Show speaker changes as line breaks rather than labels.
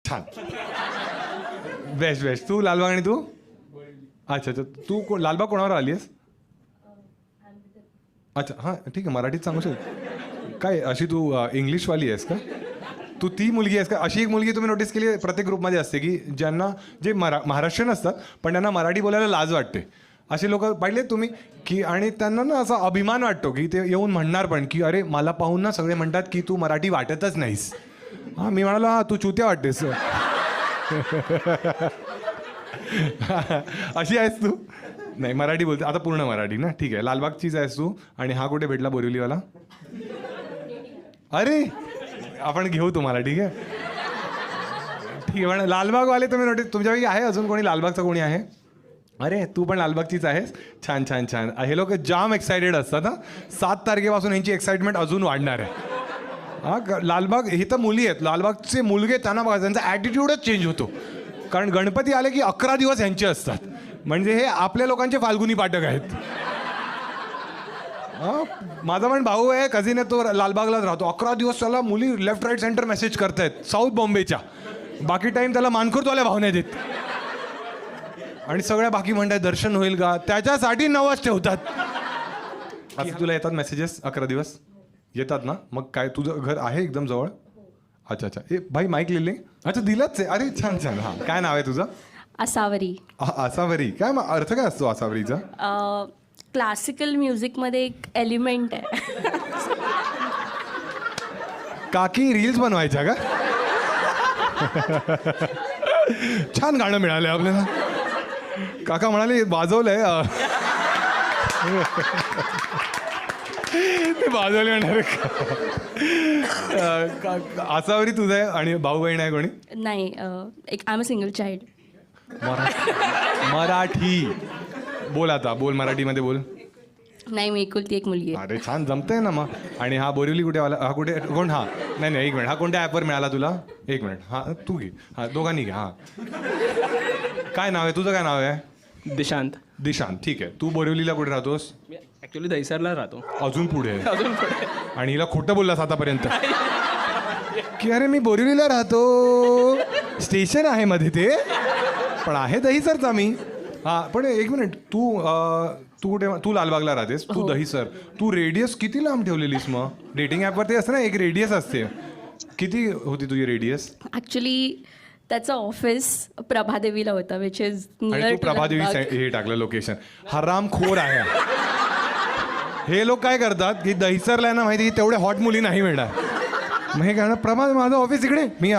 छान. Best best. तू लालबाग आणि तू? अच्छा अच्छा. तू लालबाग कोणावर आली आहेस? अच्छा हां ठीक आहे. मराठीत सांगू शकतो काय? अशी तू इंग्लिशवाली आहेस का? तू ती मुलगी आहेस का? अशी एक मुलगी तुम्ही नोटीस केली प्रत्येक ग्रुपमध्ये असते की ज्यांना जे महाराष्ट्रीयन असतात पण त्यांना मराठी बोलायला लाज वाटते. असे लोक पाहिले तुम्ही की आणि त्यांना ना असा अभिमान वाटतो की ते येऊन म्हणणार पण की अरे मला पाहून ना सगळे म्हणतात की तू मराठी वाटतच नाहीस. हां मी म्हणालो हां तू चुत्या वाटतेस. अशी आहेस तू? नाही मराठी बोलते आता पूर्ण मराठी ना. ठीक आहे. लालबागचीच आहेस तू. आणि हा कुठे भेटला बोरिवलीवाला? अरे आपण घेऊ तुम्हाला. ठीक आहे ठीक आहे. पण लालबागवाले तुम्ही नोटीस तुमच्यापैकी आहे अजून कोणी लालबागचा कोणी आहे? अरे तू पण लालबागचीच आहेस. छान छान छान. हे लोक जाम एक्सायटेड असतात. हां 7 तारखेपासून यांची एक्साइटमेंट अजून वाढणार आहे. हां लालबाग हे तर मुली आहेत. लालबागचे मुलगे त्यांना बघा त्यांचा ॲटिट्यूडच चेंज होतो. कारण गणपती आले की 11 दिवस यांचे असतात. म्हणजे हे आपल्या लोकांचे फाल्गुनी पाठक आहेत. माझा पण भाऊ आहे कझिन आहे तो लालबागलाच राहतो. 11 दिवस त्याला मुली लेफ्ट राईट सेंटर मेसेज करतायत साऊथ बॉम्बेच्या. बाकी टाईम त्याला मानखुर्दवाल्या भावना देत आणि सगळ्या बाकी म्हणतात दर्शन होईल का त्याच्यासाठी नवस ठेवतात. असं तुला येतात मेसेजेस 11 दिवस येतात ना? मग काय तुझं घर आहे एकदम जवळ? अच्छा अच्छा. ए भाई माईक लिहिले? अच्छा दिलंच आहे. अरे छान छान. हां काय नाव आहे तुझं?
असावरी.
असावरी. काय मग अर्थ काय असतो असावरीचा?
क्लासिकल म्युझिकमध्ये एक एलिमेंट आहे.
काकी रील्स बनवायच्या का? छान गाणं मिळालंय आपल्याला. काका म्हणाले वाजवलंय. ते वाजवले म्हणणार. असावरी तुझं आहे आणि भाऊ बहीण आहे कोणी?
नाही एक I am a single child.
Marathi बोल आता. बोल मराठीमध्ये बोल.
नाही मी एकुलती एक मुलगी आहे.
अरे छान जमतंय ना मग. आणि हा बोरिवली कुठे आला? हा कुठे कोण? हा नाही नाही एक मिनिट. हा कोणत्या ॲपवर मिळाला तुला? एक मिनिट. हां तू घे. हां दोघांनी घे. हां काय नाव आहे तुझं? काय नाव आहे?
दिशांत.
दिशांत. ठीक आहे. तू बोरिवलीला कुठे राहतोस?
मी ॲक्च्युली दहिसरला राहतो.
अजून पुढे.
अजून पुढे.
आणि हिला खोटं बोललास आतापर्यंत की अरे मी बोरिवलीला राहतो. स्टेशन आहे मध्ये ते पण आहे दहिसरचा मी. हां पण एक मिनिट. तू कुठे? तू लालबागला राहतेस. तू दहिसर. तू रेडियस किती लांब ठेवलेलीस मग? डेटिंग ॲपवरती असतं ना एक रेडियस असते. किती होती तुझी रेडियस?
ॲक्च्युली त्याचं ऑफिस प्रभादेवीला होतं विच इज
आणि तू प्रभादेवी हे टाकलं लोकेशन. हरामखोर आहे. हे लोक काय करतात की दहिसरला ना माहिती तेवढे हॉट मुली नाही मिळणार. मग हे काय प्रभा माझं ऑफिस इकडे मी